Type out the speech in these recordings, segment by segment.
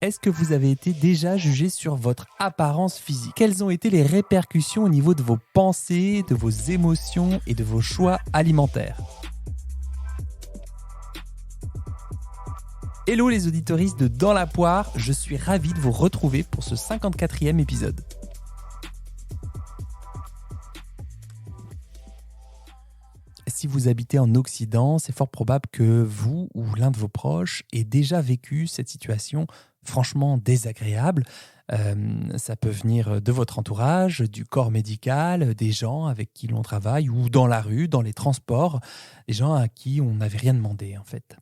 Est-ce que vous avez été déjà jugé sur votre apparence physique? Quelles ont été les répercussions au niveau de vos pensées, de vos émotions et de vos choix alimentaires? Hello les auditoristes de Dans la Poire, je suis ravi de vous retrouver pour ce 54e épisode. Si vous habitez en Occident, c'est fort probable que vous ou l'un de vos proches ait déjà vécu cette situation franchement désagréable. Ça peut venir de votre entourage, du corps médical, des gens avec qui l'on travaille ou dans la rue, dans les transports, des gens à qui on n'avait rien demandé en fait.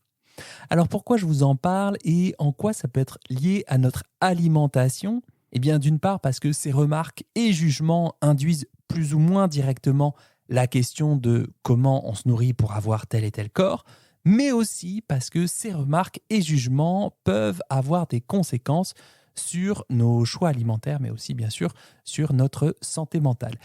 Alors pourquoi je vous en parle et en quoi ça peut être lié à notre alimentation? Eh bien d'une part parce que ces remarques et jugements induisent plus ou moins directement la question de comment on se nourrit pour avoir tel et tel corps, mais aussi parce que ces remarques et jugements peuvent avoir des conséquences sur nos choix alimentaires, mais aussi bien sûr sur notre santé mentale.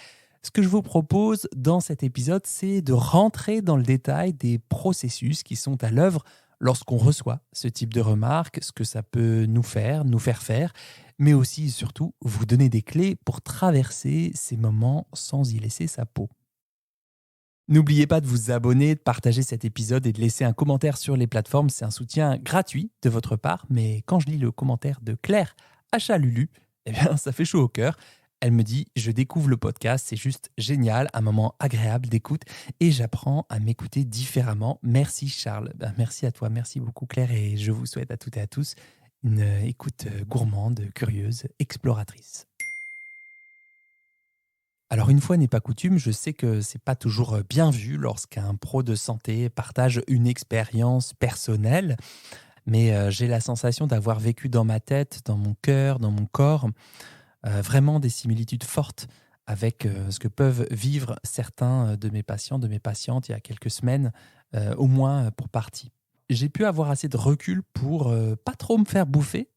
Ce que je vous propose dans cet épisode, c'est de rentrer dans le détail des processus qui sont à l'œuvre lorsqu'on reçoit ce type de remarques, ce que ça peut nous faire faire, mais aussi et surtout vous donner des clés pour traverser ces moments sans y laisser sa peau. N'oubliez pas de vous abonner, de partager cet épisode et de laisser un commentaire sur les plateformes. C'est un soutien gratuit de votre part. Mais quand je lis le commentaire de Claire Achalulu, eh bien, ça fait chaud au cœur. Elle me dit « Je découvre le podcast, c'est juste génial, un moment agréable d'écoute et j'apprends à m'écouter différemment. Merci Charles. » Merci à toi, merci beaucoup Claire et je vous souhaite à toutes et à tous une écoute gourmande, curieuse, exploratrice. Alors une fois n'est pas coutume, je sais que c'est pas toujours bien vu lorsqu'un pro de santé partage une expérience personnelle, mais j'ai la sensation d'avoir vécu dans ma tête, dans mon cœur, dans mon corps, vraiment des similitudes fortes avec ce que peuvent vivre certains de mes patients, de mes patientes il y a quelques semaines, au moins pour partie. J'ai pu avoir assez de recul pour pas trop me faire bouffer,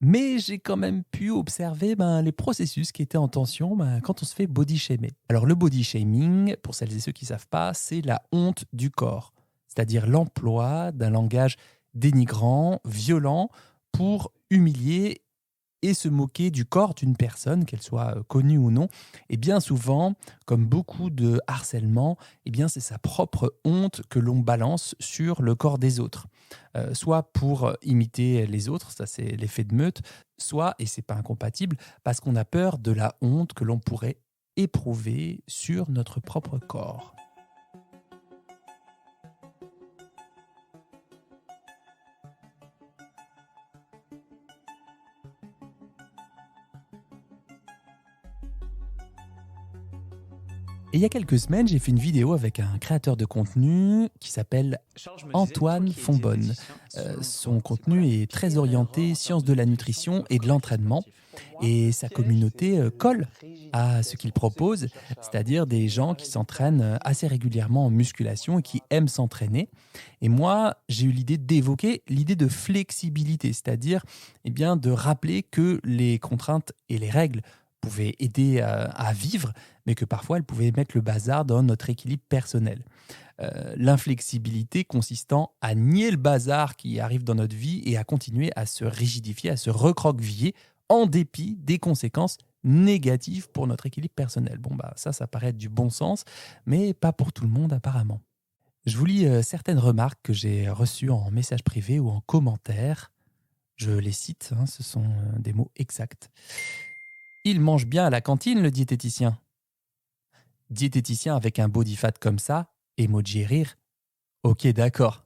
mais j'ai quand même pu observer les processus qui étaient en tension quand on se fait body shamer. Alors le body shaming, pour celles et ceux qui ne savent pas, c'est la honte du corps, c'est-à-dire l'emploi d'un langage dénigrant, violent, pour humilier et se moquer du corps d'une personne, qu'elle soit connue ou non. Et bien souvent, comme beaucoup de harcèlement, eh bien c'est sa propre honte que l'on balance sur le corps des autres. Soit pour imiter les autres, ça c'est l'effet de meute, soit, et c'est pas incompatible, parce qu'on a peur de la honte que l'on pourrait éprouver sur notre propre corps. Et il y a quelques semaines, j'ai fait une vidéo avec un créateur de contenu qui s'appelle Antoine Fonbonne. Son contenu est très orienté sciences de la nutrition et de l'entraînement. Et sa communauté colle à ce qu'il propose, c'est-à-dire des gens qui s'entraînent assez régulièrement en musculation et qui aiment s'entraîner. Et moi, j'ai eu l'idée d'évoquer l'idée de flexibilité, c'est-à-dire de rappeler que les contraintes et les règles pouvaient aider à vivre, mais que parfois elles pouvaient mettre le bazar dans notre équilibre personnel. L'inflexibilité consistant à nier le bazar qui arrive dans notre vie et à continuer à se rigidifier, à se recroqueviller en dépit des conséquences négatives pour notre équilibre personnel. Ça paraît être du bon sens, mais pas pour tout le monde apparemment. Je vous lis certaines remarques que j'ai reçues en message privé ou en commentaire. Je les cite, ce sont des mots exacts. Il mange bien à la cantine, le diététicien. Diététicien avec un body fat comme ça, emoji rire. Ok, d'accord.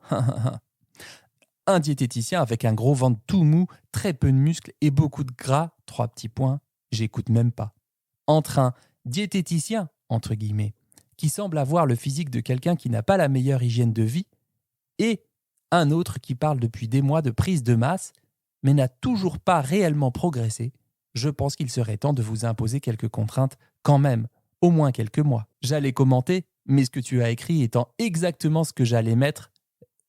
Un diététicien avec un gros ventre tout mou, très peu de muscles et beaucoup de gras, 3 petits points, j'écoute même pas. Entre un diététicien, entre guillemets, qui semble avoir le physique de quelqu'un qui n'a pas la meilleure hygiène de vie, et un autre qui parle depuis des mois de prise de masse, mais n'a toujours pas réellement progressé, je pense qu'il serait temps de vous imposer quelques contraintes quand même, au moins quelques mois. J'allais commenter, mais ce que tu as écrit étant exactement ce que j'allais mettre,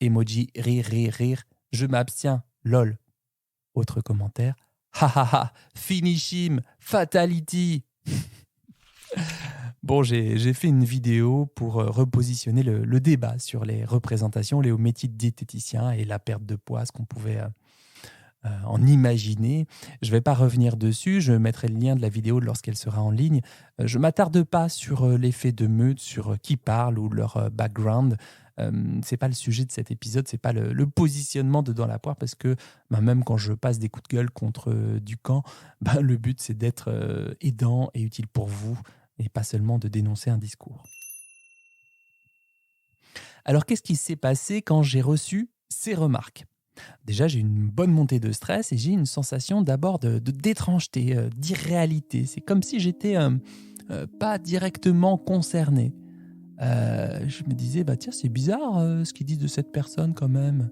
emoji rire, rire, rire, je m'abstiens, lol. Autre commentaire, ha ha ha, finish him, fatality. Bon, j'ai fait une vidéo pour repositionner le débat sur les représentations, les métiers de diététicien et la perte de poids, ce qu'on pouvait en imaginer. Je ne vais pas revenir dessus, je mettrai le lien de la vidéo lorsqu'elle sera en ligne. Je ne m'attarde pas sur l'effet de meute, sur qui parle ou leur background. Ce n'est pas le sujet de cet épisode, ce n'est pas le positionnement de Dans la poire, parce que même quand je passe des coups de gueule contre Ducamp, le but c'est d'être aidant et utile pour vous, et pas seulement de dénoncer un discours. Alors qu'est-ce qui s'est passé quand j'ai reçu ces remarques ? Déjà, j'ai une bonne montée de stress et j'ai une sensation d'abord d'étrangeté, d'irréalité. C'est comme si j'étais pas directement concerné. Je me disais, tiens, c'est bizarre ce qu'ils disent de cette personne quand même.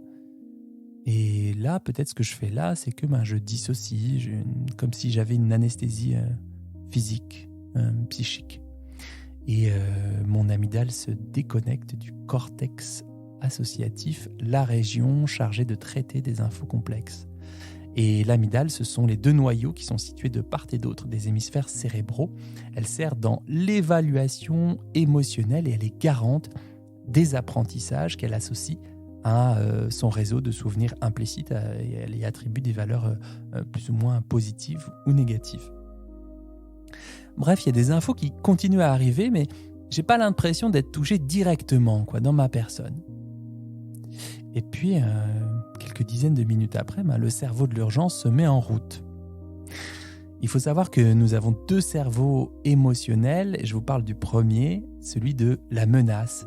Et là, peut-être ce que je fais là, c'est que je dissocie, comme si j'avais une anesthésie physique, psychique. Et mon amygdale se déconnecte du cortex associatif, la région chargée de traiter des infos complexes. Et l'amygdale, ce sont les deux noyaux qui sont situés de part et d'autre des hémisphères cérébraux. Elle sert dans l'évaluation émotionnelle et elle est garante des apprentissages qu'elle associe à son réseau de souvenirs implicites et elle y attribue des valeurs plus ou moins positives ou négatives. Bref, il y a des infos qui continuent à arriver, mais j'ai pas l'impression d'être touché directement dans ma personne. Et puis, quelques dizaines de minutes après, le cerveau de l'urgence se met en route. Il faut savoir que nous avons deux cerveaux émotionnels, et je vous parle du premier, celui de la menace,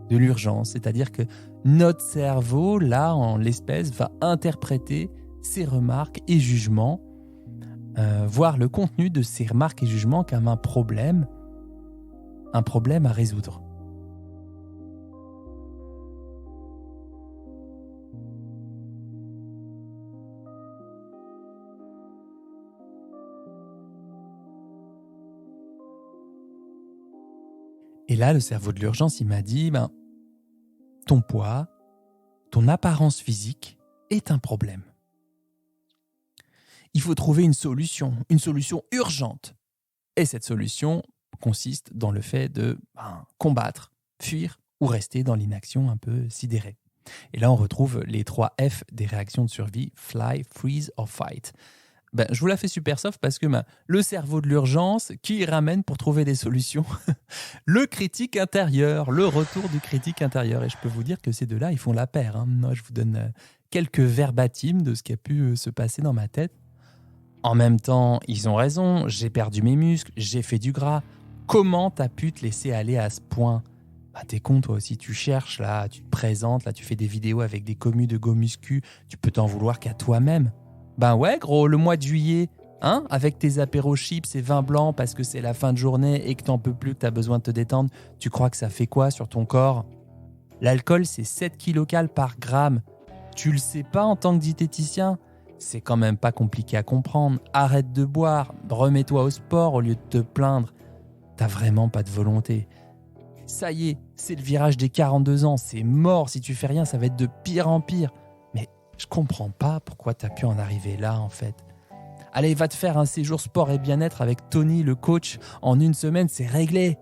de l'urgence. C'est-à-dire que notre cerveau, là, en l'espèce, va interpréter ces remarques et jugements, voir le contenu de ces remarques et jugements comme un problème à résoudre. Et là, le cerveau de l'urgence, il m'a dit, ton poids, ton apparence physique est un problème. Il faut trouver une solution urgente. Et cette solution consiste dans le fait de combattre, fuir ou rester dans l'inaction un peu sidérée. Et là, on retrouve les 3 F des réactions de survie, fly, freeze or fight. Je vous la fais super soft parce que le cerveau de l'urgence, qui ramène pour trouver des solutions, le critique intérieur, le retour du critique intérieur. Et je peux vous dire que ces deux-là, ils font la paire. Moi, je vous donne quelques verbatims de ce qui a pu se passer dans ma tête. En même temps, ils ont raison, j'ai perdu mes muscles, j'ai fait du gras. Comment t'as pu te laisser aller à ce point ? T'es con toi aussi, tu cherches là, tu te présentes, là tu fais des vidéos avec des commus de go muscu, tu peux t'en vouloir qu'à toi-même. Ouais gros, le mois de juillet, avec tes apéros chips et vin blanc parce que c'est la fin de journée et que t'en peux plus, que t'as besoin de te détendre, tu crois que ça fait quoi sur ton corps ? L'alcool c'est 7 kilocalories par gramme. Tu le sais pas en tant que diététicien ? C'est quand même pas compliqué à comprendre. Arrête de boire, remets-toi au sport au lieu de te plaindre. T'as vraiment pas de volonté. Ça y est, c'est le virage des 42 ans, c'est mort. Si tu fais rien, ça va être de pire en pire. Mais je comprends pas pourquoi t'as pu en arriver là en fait. Allez, va te faire un séjour sport et bien-être avec Tony, le coach. En 1 semaine, c'est réglé.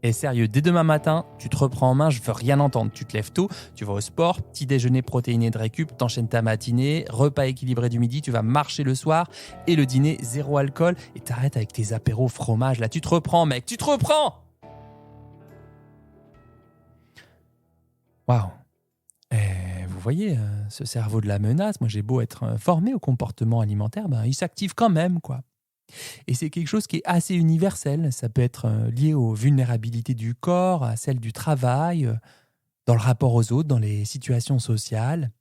Et sérieux, dès demain matin, tu te reprends en main, je veux rien entendre. Tu te lèves tôt, tu vas au sport, petit déjeuner protéiné de récup, t'enchaînes ta matinée, repas équilibré du midi, tu vas marcher le soir et le dîner, 0 alcool et t'arrêtes avec tes apéros fromage. Là, tu te reprends mec, tu te reprends. Waouh. Et vous voyez, ce cerveau de la menace, moi j'ai beau être formé au comportement alimentaire, il s'active quand même quoi. Et c'est quelque chose qui est assez universel. Ça peut être lié aux vulnérabilités du corps, à celles du travail, dans le rapport aux autres, dans les situations sociales.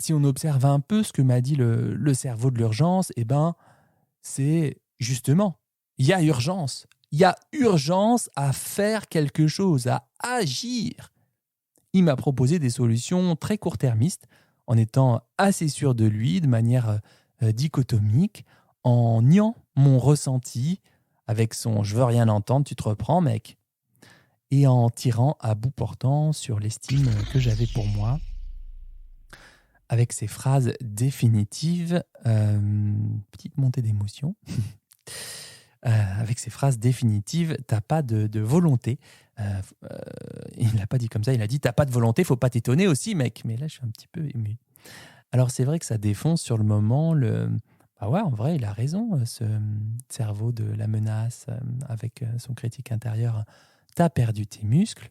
Si on observe un peu ce que m'a dit le cerveau de l'urgence, c'est justement, il y a urgence. Il y a urgence à faire quelque chose, à agir. Il m'a proposé des solutions très court-termistes, en étant assez sûr de lui, de manière dichotomique, en niant mon ressenti avec son « je veux rien entendre, tu te reprends mec » et en tirant à bout portant sur l'estime que j'avais pour moi avec ces phrases définitives, petite montée d'émotion, avec ces phrases définitives, t'as pas de volonté. Il l'a pas dit comme ça, il a dit t'as pas de volonté, faut pas t'étonner aussi mec. Mais là je suis un petit peu ému. Alors c'est vrai que ça défonce sur le moment bah ouais, en vrai, il a raison, ce cerveau de la menace, avec son critique intérieur. T'as perdu tes muscles,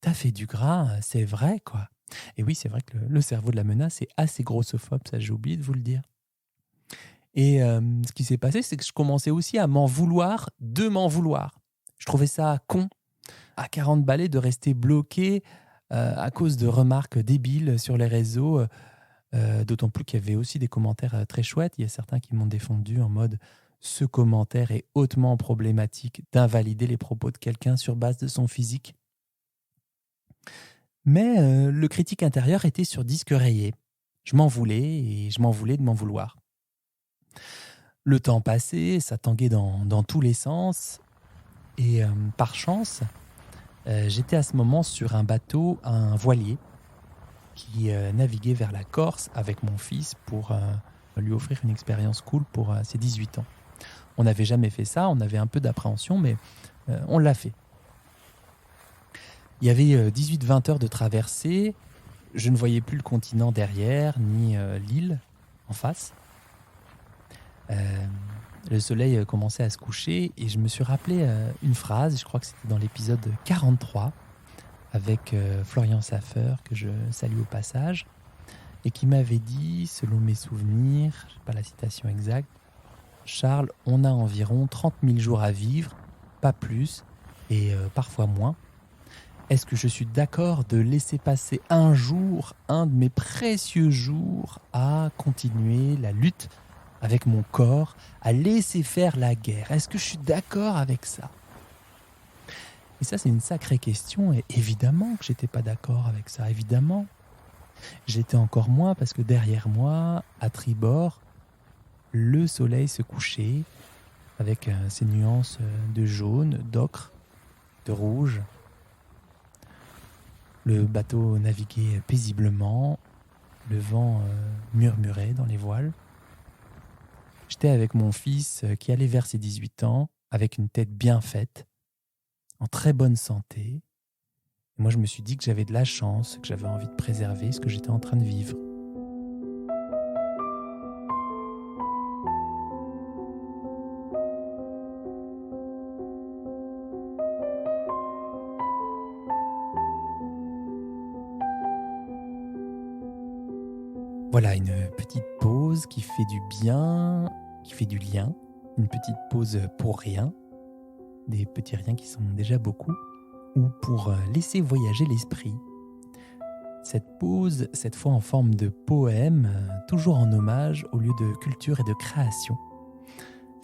t'as fait du gras, c'est vrai, quoi. Et oui, c'est vrai que le cerveau de la menace est assez grossophobe, ça j'ai oublié de vous le dire. Et ce qui s'est passé, c'est que je commençais aussi à m'en vouloir de m'en vouloir. Je trouvais ça con, à 40 balais, de rester bloqué à cause de remarques débiles sur les réseaux. D'autant plus qu'il y avait aussi des commentaires très chouettes. Il y a certains qui m'ont défendu en mode ce commentaire est hautement problématique d'invalider les propos de quelqu'un sur base de son physique. Mais le critique intérieur était sur disque rayé. Je m'en voulais et je m'en voulais de m'en vouloir. Le temps passait, ça tanguait dans tous les sens. Et par chance, j'étais à ce moment sur un bateau, un voilier, qui naviguait vers la Corse avec mon fils pour lui offrir une expérience cool pour ses 18 ans. On n'avait jamais fait ça, on avait un peu d'appréhension, mais on l'a fait. Il y avait 18-20 heures de traversée, je ne voyais plus le continent derrière, ni l'île en face. Le soleil commençait à se coucher et je me suis rappelé une phrase, je crois que c'était dans l'épisode 43, avec Florian Saffer, que je salue au passage, et qui m'avait dit, selon mes souvenirs, je n'ai pas la citation exacte, « Charles, on a environ 30 000 jours à vivre, pas plus, et parfois moins. Est-ce que je suis d'accord de laisser passer un jour, un de mes précieux jours, à continuer la lutte avec mon corps, à laisser faire la guerre? Est-ce que je suis d'accord avec ça ?» Et ça, c'est une sacrée question, et évidemment que j'étais pas d'accord avec ça, évidemment. J'étais encore moins parce que derrière moi, à tribord, le soleil se couchait avec ses nuances de jaune, d'ocre, de rouge. Le bateau naviguait paisiblement, le vent murmurait dans les voiles. J'étais avec mon fils qui allait vers ses 18 ans, avec une tête bien faite, en très bonne santé. Et moi, je me suis dit que j'avais de la chance, que j'avais envie de préserver ce que j'étais en train de vivre. Voilà, une petite pause qui fait du bien, qui fait du lien. Une petite pause pour rien, des petits riens qui sont déjà beaucoup, ou pour laisser voyager l'esprit. Cette pause, cette fois en forme de poème, toujours en hommage au lieu de culture et de création.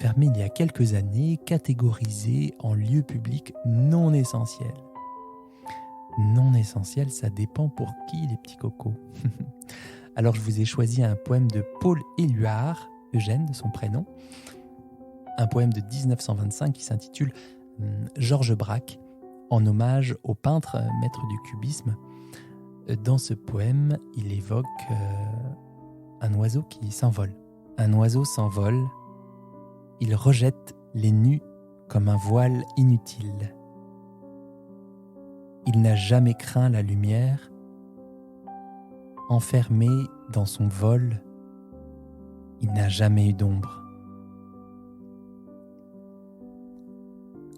Fermé il y a quelques années, catégorisé en lieu public non essentiel. Non essentiel, ça dépend pour qui, les petits cocos. Alors je vous ai choisi un poème de Paul Éluard, Eugène de son prénom, un poème de 1925 qui s'intitule Georges Braque, en hommage au peintre maître du cubisme. Dans ce poème, il évoque un oiseau qui s'envole. Un oiseau s'envole, il rejette les nus comme un voile inutile. Il n'a jamais craint la lumière. Enfermé dans son vol, il n'a jamais eu d'ombre.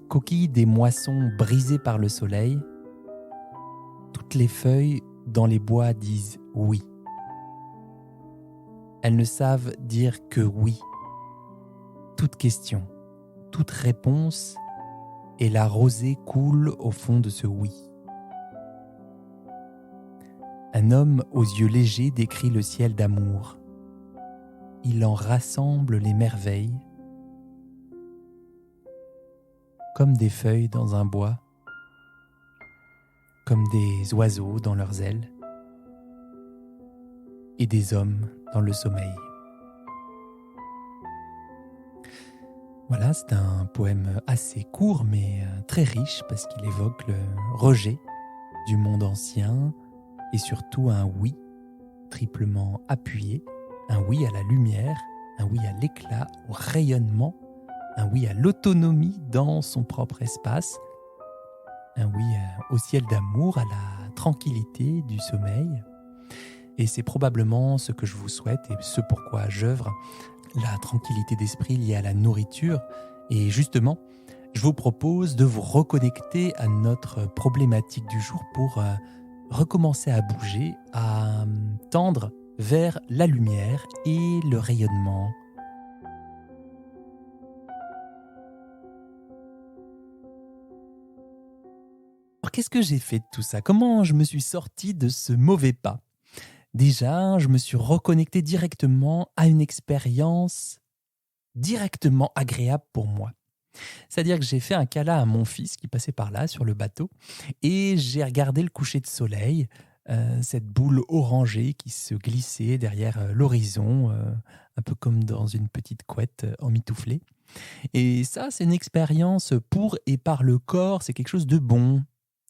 Coquille des moissons brisées par le soleil, toutes les feuilles dans les bois disent oui. Elles ne savent dire que oui. Toute question, toute réponse, et la rosée coule au fond de ce oui. Un homme aux yeux légers décrit le ciel d'amour. Il en rassemble les merveilles, comme des feuilles dans un bois, comme des oiseaux dans leurs ailes, et des hommes dans le sommeil. Voilà, c'est un poème assez court mais très riche parce qu'il évoque le rejet du monde ancien et surtout un oui triplement appuyé, un oui à la lumière, un oui à l'éclat, au rayonnement, un oui à l'autonomie dans son propre espace, un oui au ciel d'amour, à la tranquillité du sommeil. Et c'est probablement ce que je vous souhaite et ce pourquoi j'œuvre, la tranquillité d'esprit liée à la nourriture. Et justement, je vous propose de vous reconnecter à notre problématique du jour pour recommencer à bouger, à tendre vers la lumière et le rayonnement. Alors, qu'est-ce que j'ai fait de tout ça? Comment je me suis sorti de ce mauvais pas? Déjà, je me suis reconnecté directement à une expérience directement agréable pour moi. C'est-à-dire que j'ai fait un câlin à mon fils qui passait par là sur le bateau et j'ai regardé le coucher de soleil, cette boule orangée qui se glissait derrière l'horizon, un peu comme dans une petite couette emmitouflée. Et ça, c'est une expérience pour et par le corps, c'est quelque chose de bon,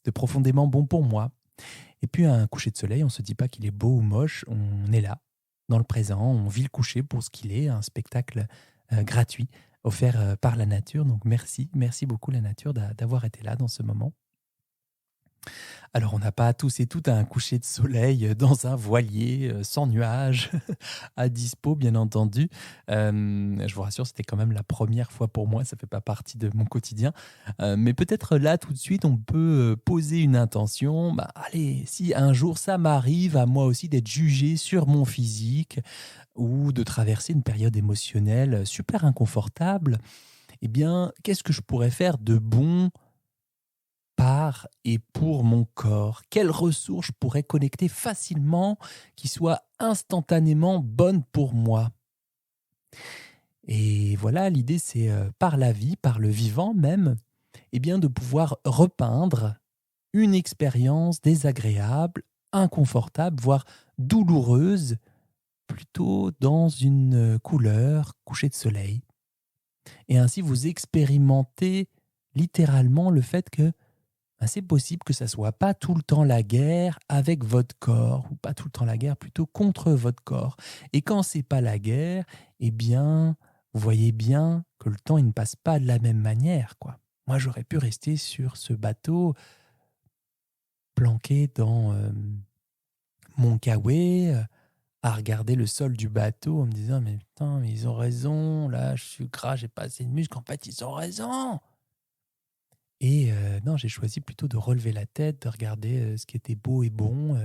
de profondément bon pour moi. Et puis un coucher de soleil, on ne se dit pas qu'il est beau ou moche, on est là, dans le présent, on vit le coucher pour ce qu'il est, un spectacle gratuit offert par la nature. Donc merci beaucoup la nature d'avoir été là dans ce moment. Alors on n'a pas tous et toutes un coucher de soleil dans un voilier sans nuages, à dispo bien entendu. Je vous rassure, c'était quand même la première fois pour moi, ça ne fait pas partie de mon quotidien. Mais peut-être là tout de suite, on peut poser une intention. Bah, allez, si un jour ça m'arrive à moi aussi d'être jugé sur mon physique ou de traverser une période émotionnelle super inconfortable, eh bien, qu'est-ce que je pourrais faire de bon par et pour mon corps? Quelles ressources je pourrais connecter facilement, qui soient instantanément bonnes pour moi? Et voilà, l'idée c'est par la vie, par le vivant même, eh bien de pouvoir repeindre une expérience désagréable, inconfortable, voire douloureuse, plutôt dans une couleur coucher de soleil. Et ainsi vous expérimentez littéralement le fait que c'est possible que ça ne soit pas tout le temps la guerre avec votre corps, ou pas tout le temps la guerre, plutôt contre votre corps. Et quand c'est pas la guerre, eh bien, vous voyez bien que le temps il ne passe pas de la même manière, quoi. Moi, j'aurais pu rester sur ce bateau, planqué dans mon kawaii, à regarder le sol du bateau en me disant mais putain, mais ils ont raison, là, je suis gras, j'ai pas assez de muscles. En fait, ils ont raison. Et non, j'ai choisi plutôt de relever la tête, de regarder ce qui était beau et bon,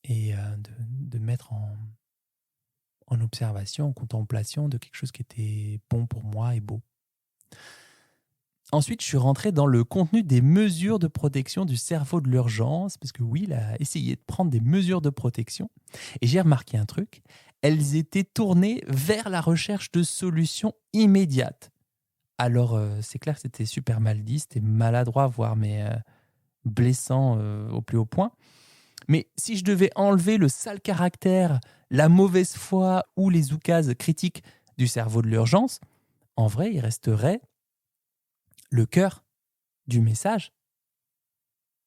et de mettre en observation, en contemplation de quelque chose qui était bon pour moi et beau. Ensuite, je suis rentré dans le contenu des mesures de protection du cerveau de l'urgence, parce que Will a essayé de prendre des mesures de protection. Et j'ai remarqué un truc, elles étaient tournées vers la recherche de solutions immédiates. Alors, c'est clair que c'était super mal dit, c'était maladroit, voire blessant au plus haut point. Mais si je devais enlever le sale caractère, la mauvaise foi ou les oukases critiques du cerveau de l'urgence, en vrai, il resterait le cœur du message.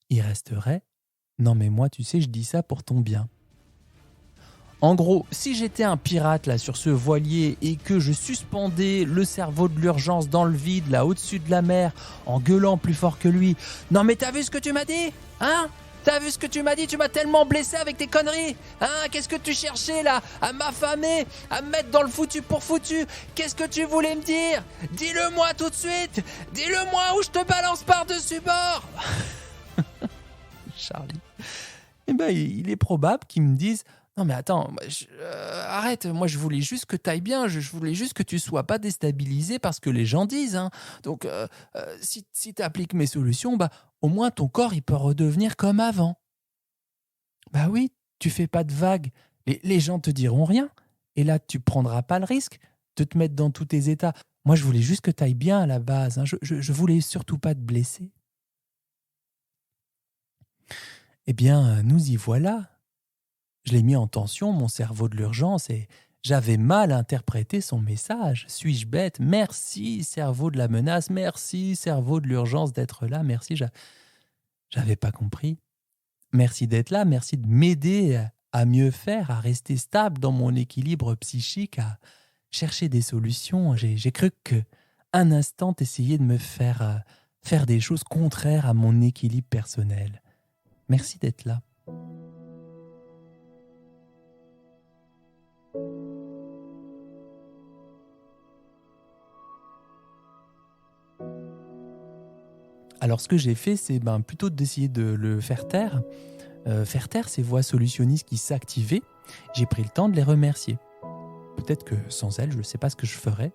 Il resterait « Non mais moi, tu sais, je dis ça pour ton bien ». En gros, si j'étais un pirate là sur ce voilier et que je suspendais le cerveau de l'urgence dans le vide là au-dessus de la mer en gueulant plus fort que lui « Non mais t'as vu ce que tu m'as dit? Hein? T'as vu ce que tu m'as dit? Tu m'as tellement blessé avec tes conneries. Hein? Qu'est-ce que tu cherchais là? À m'affamer? À me mettre dans le foutu pour foutu? Qu'est-ce que tu voulais me dire? Dis-le-moi tout de suite! Dis-le-moi ou je te balance par-dessus bord !» Charlie. Eh ben, il est probable qu'ils me disent « Non mais attends, arrête, moi je voulais juste que t'ailles bien, je voulais juste que tu sois pas déstabilisé par ce que les gens disent. Hein. Donc si t'appliques mes solutions, bah au moins ton corps il peut redevenir comme avant. » Bah oui, tu fais pas de vagues, les gens te diront rien, et là tu prendras pas le risque de te mettre dans tous tes états. Moi je voulais juste que t'ailles bien à la base, hein. Je voulais surtout pas te blesser. Eh bien, nous y voilà. Je l'ai mis en tension, mon cerveau de l'urgence, et j'avais mal interprété son message. Suis-je bête? Merci, cerveau de la menace. Merci, cerveau de l'urgence d'être là. Merci, j'avais pas compris. Merci d'être là. Merci de m'aider à mieux faire, à rester stable dans mon équilibre psychique, à chercher des solutions. J'ai cru qu'un instant, t'essayais de me faire faire des choses contraires à mon équilibre personnel. Merci d'être là. Alors ce que j'ai fait, c'est plutôt d'essayer de le faire taire. Faire taire ces voix solutionnistes qui s'activaient, j'ai pris le temps de les remercier. Peut-être que sans elles, je ne sais pas ce que je ferais.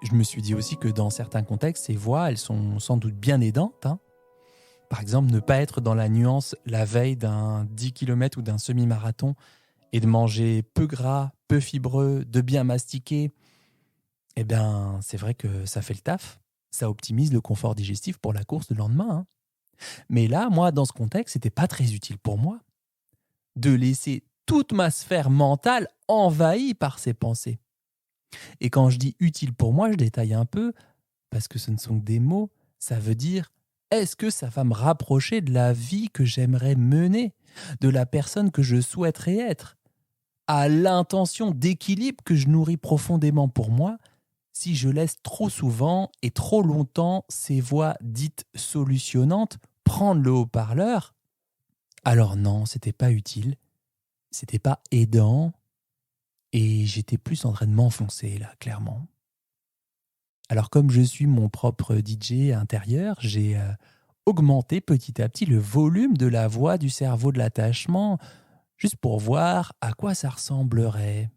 Je me suis dit aussi que dans certains contextes, ces voix, elles sont sans doute bien aidantes. Par exemple, ne pas être dans la nuance la veille d'un 10 km ou d'un semi-marathon et de manger peu gras, peu fibreux, de bien mastiquer, c'est vrai que ça fait le taf. Ça optimise le confort digestif pour la course le lendemain. Mais là, moi, dans ce contexte, c'était pas très utile pour moi de laisser toute ma sphère mentale envahie par ces pensées. Et quand je dis utile pour moi, je détaille un peu, parce que ce ne sont que des mots, ça veut dire est-ce que ça va me rapprocher de la vie que j'aimerais mener, de la personne que je souhaiterais être, à l'intention d'équilibre que je nourris profondément pour moi, si je laisse trop souvent et trop longtemps ces voix dites solutionnantes prendre le haut-parleur? Alors non, c'était pas utile, c'était pas aidant, et j'étais plus en train de m'enfoncer là, clairement. Alors comme je suis mon propre DJ intérieur, j'ai augmenté petit à petit le volume de la voix du cerveau de l'attachement, juste pour voir à quoi ça ressemblerait.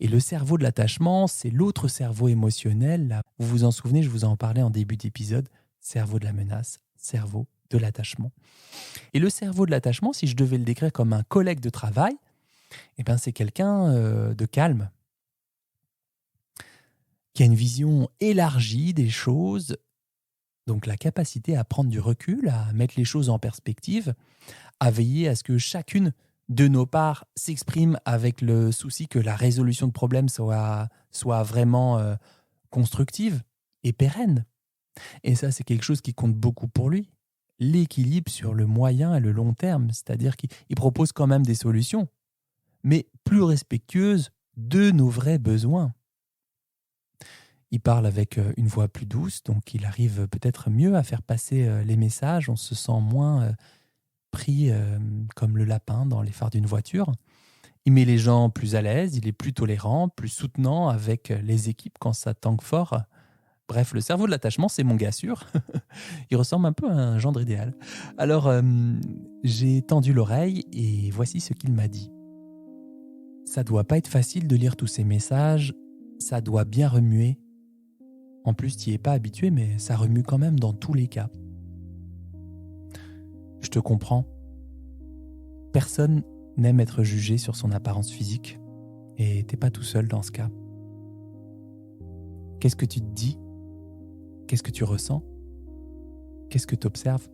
Et le cerveau de l'attachement, c'est l'autre cerveau émotionnel. Là. Vous vous en souvenez, je vous en parlais en début d'épisode, cerveau de la menace, cerveau de l'attachement. Et le cerveau de l'attachement, si je devais le décrire comme un collègue de travail, c'est quelqu'un de calme, qui a une vision élargie des choses, donc la capacité à prendre du recul, à mettre les choses en perspective, à veiller à ce que chacune de nos parts s'exprime avec le souci que la résolution de problèmes soit vraiment constructive et pérenne. Et ça, c'est quelque chose qui compte beaucoup pour lui. L'équilibre sur le moyen et le long terme, c'est-à-dire qu'il propose quand même des solutions, mais plus respectueuses de nos vrais besoins. Il parle avec une voix plus douce, donc il arrive peut-être mieux à faire passer les messages. On se sent moins pris comme le lapin dans les phares d'une voiture. Il met les gens plus à l'aise, il est plus tolérant, plus soutenant avec les équipes quand ça tangue fort. Bref, le cerveau de l'attachement, c'est mon gars sûr. Il ressemble un peu à un gendre idéal. Alors, j'ai tendu l'oreille et voici ce qu'il m'a dit. Ça doit pas être facile de lire tous ces messages, ça doit bien remuer. En plus, tu n'y es pas habitué, mais ça remue quand même dans tous les cas. Je te comprends. Personne n'aime être jugé sur son apparence physique, et t'es pas tout seul dans ce cas. Qu'est-ce que tu te dis ? Qu'est-ce que tu ressens ? Qu'est-ce que tu observes ?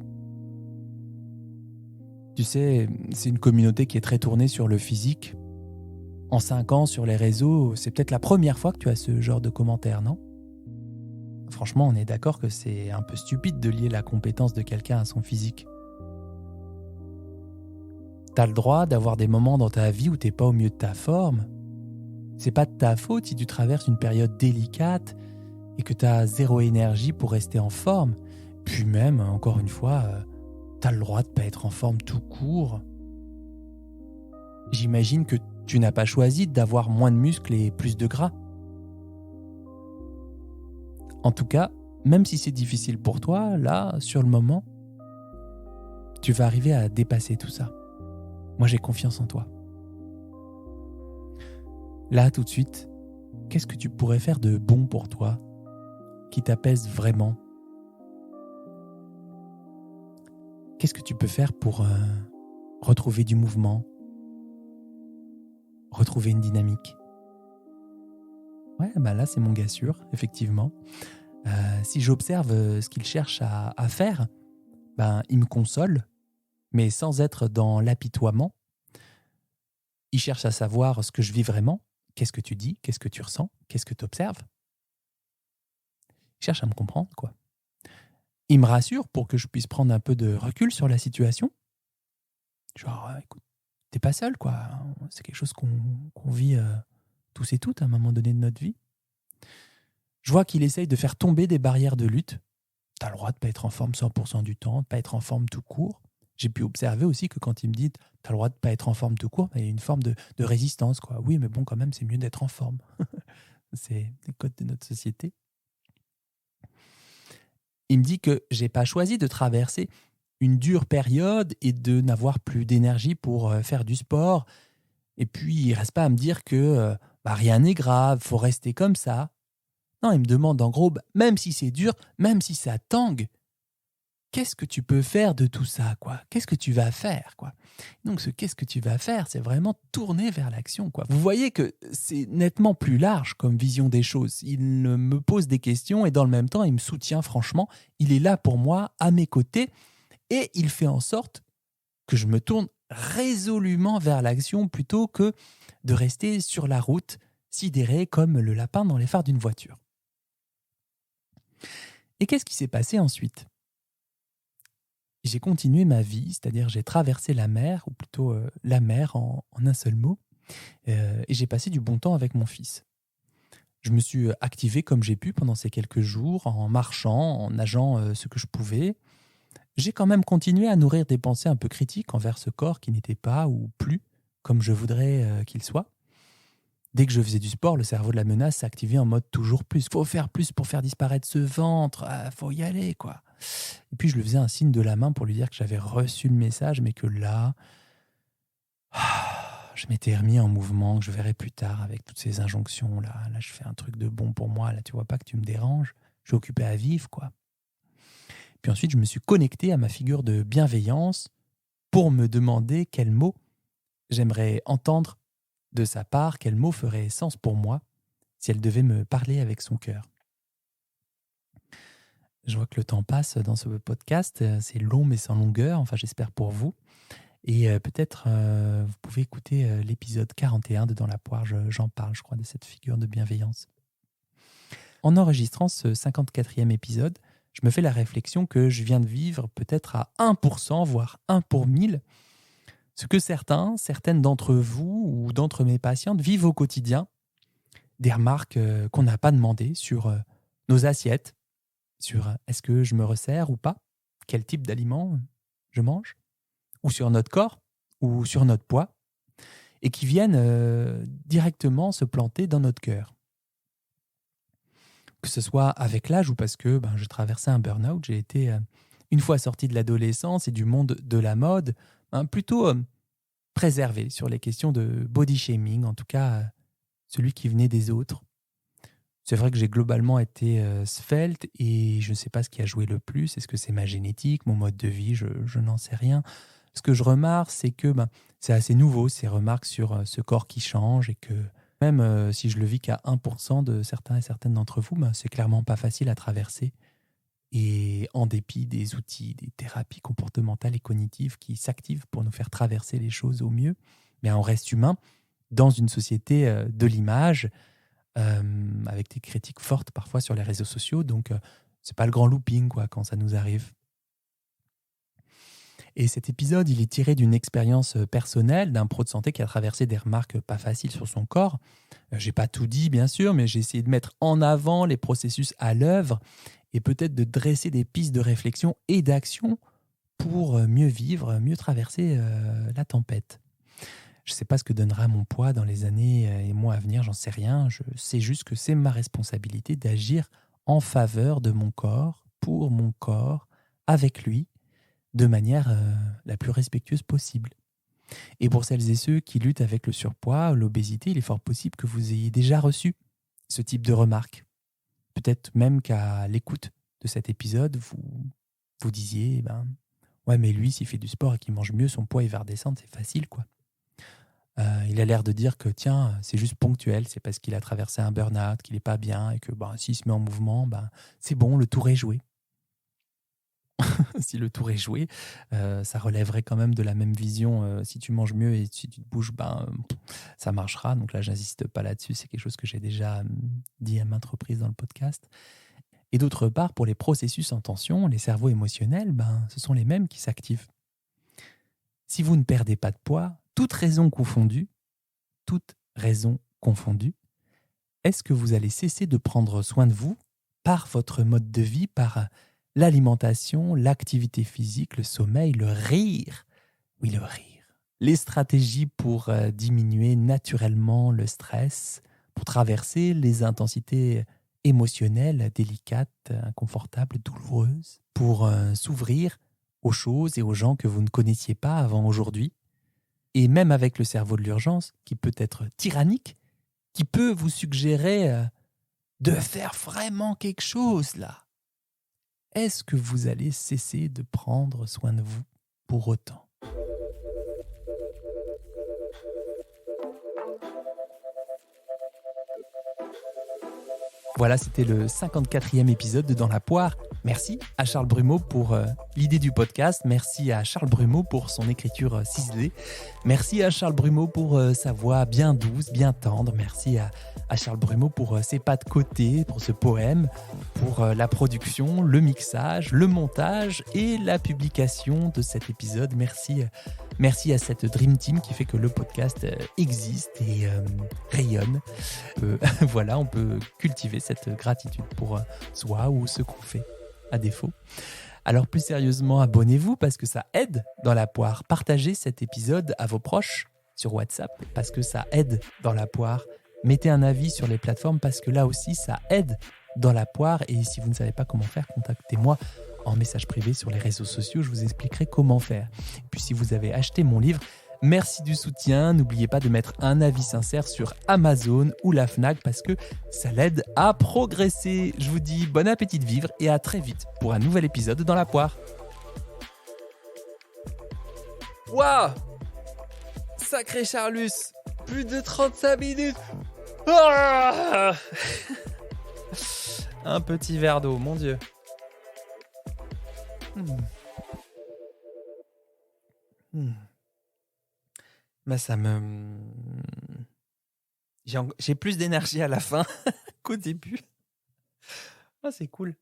Tu sais, c'est une communauté qui est très tournée sur le physique. En 5 ans, sur les réseaux, c'est peut-être la première fois que tu as ce genre de commentaires, non ? Franchement, on est d'accord que c'est un peu stupide de lier la compétence de quelqu'un à son physique. T'as le droit d'avoir des moments dans ta vie où t'es pas au mieux de ta forme. C'est pas de ta faute si tu traverses une période délicate et que t'as zéro énergie pour rester en forme. Puis même, encore une fois, t'as le droit de pas être en forme tout court. J'imagine que tu n'as pas choisi d'avoir moins de muscles et plus de gras. En tout cas, même si c'est difficile pour toi, là, sur le moment, tu vas arriver à dépasser tout ça. Moi, j'ai confiance en toi. Là, tout de suite, qu'est-ce que tu pourrais faire de bon pour toi, qui t'apaise vraiment ? Qu'est-ce que tu peux faire pour retrouver du mouvement, retrouver une dynamique ? Ouais, là, c'est mon gars sûr, effectivement. Si j'observe ce qu'il cherche à faire, il me console, mais sans être dans l'apitoiement. Il cherche à savoir ce que je vis vraiment. Qu'est-ce que tu dis ? Qu'est-ce que tu ressens ? Qu'est-ce que tu observes ? Il cherche à me comprendre, quoi. Il me rassure pour que je puisse prendre un peu de recul sur la situation. Genre, écoute, t'es pas seul, quoi. C'est quelque chose qu'on vit tous et toutes à un moment donné de notre vie. Je vois qu'il essaye de faire tomber des barrières de lutte. T'as le droit de pas être en forme 100% du temps, de pas être en forme tout court. J'ai pu observer aussi que quand il me dit « t'as le droit de ne pas être en forme tout court », il y a une forme de résistance, quoi. Oui, mais bon, quand même, c'est mieux d'être en forme. C'est les codes de notre société. Il me dit que j'ai pas choisi de traverser une dure période et de n'avoir plus d'énergie pour faire du sport. Et puis, il reste pas à me dire que rien n'est grave, faut rester comme ça. Non, il me demande en gros, même si c'est dur, même si ça tangue, qu'est-ce que tu peux faire de tout ça, quoi? Qu'est-ce que tu vas faire, quoi? Donc, ce qu'est-ce que tu vas faire, c'est vraiment tourner vers l'action, quoi. Vous voyez que c'est nettement plus large comme vision des choses. Il me pose des questions et dans le même temps, il me soutient franchement. Il est là pour moi, à mes côtés, et il fait en sorte que je me tourne résolument vers l'action plutôt que de rester sur la route, sidéré comme le lapin dans les phares d'une voiture. Et qu'est-ce qui s'est passé ensuite ? J'ai continué ma vie, c'est-à-dire j'ai traversé la mer, ou plutôt la mer en un seul mot, et j'ai passé du bon temps avec mon fils. Je me suis activé comme j'ai pu pendant ces quelques jours, en marchant, en nageant ce que je pouvais. J'ai quand même continué à nourrir des pensées un peu critiques envers ce corps qui n'était pas ou plus comme je voudrais qu'il soit. Dès que je faisais du sport, le cerveau de la menace s'activait en mode toujours plus. Faut faire plus pour faire disparaître ce ventre, faut y aller, quoi. Et puis je lui faisais un signe de la main pour lui dire que j'avais reçu le message, mais que là, je m'étais remis en mouvement, que je verrai plus tard avec toutes ces injonctions. Là, je fais un truc de bon pour moi, là, tu vois pas que tu me déranges. Je suis occupé à vivre, quoi. Puis ensuite, je me suis connecté à ma figure de bienveillance pour me demander quels mots j'aimerais entendre de sa part, quels mots feraient sens pour moi si elle devait me parler avec son cœur. Je vois que le temps passe dans ce podcast, c'est long mais sans longueur, enfin j'espère pour vous. Et peut-être vous pouvez écouter l'épisode 41 de Dans la poire, j'en parle je crois de cette figure de bienveillance. En enregistrant ce 54e épisode, je me fais la réflexion que je viens de vivre peut-être à 1%, voire 1 pour 1000, ce que certaines d'entre vous ou d'entre mes patientes vivent au quotidien, des remarques qu'on n'a pas demandées sur nos assiettes, sur est-ce que je me resserre ou pas, quel type d'aliments je mange, ou sur notre corps, ou sur notre poids, et qui viennent directement se planter dans notre cœur. Que ce soit avec l'âge ou parce que je traversais un burn-out, j'ai été, une fois sorti de l'adolescence et du monde de la mode, plutôt préservé sur les questions de body shaming, en tout cas celui qui venait des autres. C'est vrai que j'ai globalement été svelte et je ne sais pas ce qui a joué le plus. Est-ce que c'est ma génétique, mon mode de vie ? Je n'en sais rien. Ce que je remarque, c'est que c'est assez nouveau, ces remarques sur ce corps qui change et que même si je le vis qu'à 1% de certains et certaines d'entre vous, c'est clairement pas facile à traverser. Et en dépit des outils, des thérapies comportementales et cognitives qui s'activent pour nous faire traverser les choses au mieux, mais on reste humain dans une société de l'image, avec des critiques fortes parfois sur les réseaux sociaux. Donc, c'est pas le grand looping quoi, quand ça nous arrive. Et cet épisode, il est tiré d'une expérience personnelle d'un pro de santé qui a traversé des remarques pas faciles sur son corps. J'ai pas tout dit, bien sûr, mais j'ai essayé de mettre en avant les processus à l'œuvre et peut-être de dresser des pistes de réflexion et d'action pour mieux vivre, mieux traverser la tempête. Je ne sais pas ce que donnera mon poids dans les années et mois à venir, j'en sais rien. Je sais juste que c'est ma responsabilité d'agir en faveur de mon corps, pour mon corps, avec lui, de manière la plus respectueuse possible. Et pour celles et ceux qui luttent avec le surpoids, l'obésité, il est fort possible que vous ayez déjà reçu ce type de remarques. Peut-être même qu'à l'écoute de cet épisode, vous disiez ouais, mais lui, s'il fait du sport et qu'il mange mieux, son poids il va redescendre, c'est facile, quoi. Il a l'air de dire que tiens, c'est juste ponctuel, c'est parce qu'il a traversé un burn-out, qu'il n'est pas bien et que s'il se met en mouvement, c'est bon, le tour est joué. Si le tour est joué, ça relèverait quand même de la même vision. Si tu manges mieux et si tu te bouges, ça marchera. Donc là, j'insiste pas là-dessus, c'est quelque chose que j'ai déjà dit à maintes reprises dans le podcast. Et d'autre part, pour les processus en tension, les cerveaux émotionnels, ce sont les mêmes qui s'activent. Si vous ne perdez pas de poids, toute raison confondue, est-ce que vous allez cesser de prendre soin de vous par votre mode de vie, par l'alimentation, l'activité physique, le sommeil, le rire. Oui, le rire. Les stratégies pour diminuer naturellement le stress, pour traverser les intensités émotionnelles délicates, inconfortables, douloureuses, pour s'ouvrir aux choses et aux gens que vous ne connaissiez pas avant aujourd'hui. Et même avec le cerveau de l'urgence, qui peut être tyrannique, qui peut vous suggérer de faire vraiment quelque chose là. Est-ce que vous allez cesser de prendre soin de vous pour autant ? Voilà, c'était le 54e épisode de Dans la poire. Merci à Charles Brumeau pour l'idée du podcast. Merci à Charles Brumeau pour son écriture ciselée. Merci à Charles Brumeau pour sa voix bien douce, bien tendre. Merci à Charles Brumeau pour ses pas de côté, pour ce poème, pour la production, le mixage, le montage et la publication de cet épisode. Merci à cette Dream Team qui fait que le podcast existe et rayonne. Voilà, on peut cultiver cette gratitude pour soi ou ce qu'on fait, à défaut. Alors plus sérieusement, abonnez-vous parce que ça aide dans la poire. Partagez cet épisode à vos proches sur WhatsApp parce que ça aide dans la poire. Mettez un avis sur les plateformes parce que là aussi, ça aide dans la poire. Et si vous ne savez pas comment faire, contactez-moi en message privé sur les réseaux sociaux. Je vous expliquerai comment faire. Et puis si vous avez acheté mon livre, merci du soutien. N'oubliez pas de mettre un avis sincère sur Amazon ou la Fnac parce que ça l'aide à progresser. Je vous dis bon appétit de vivre et à très vite pour un nouvel épisode dans la poire. Waouh! Sacré Charlus! Plus de 35 minutes! Ah un petit verre d'eau, mon Dieu. Bah ça me... J'ai plus d'énergie à la fin qu'au début. Ah, c'est cool.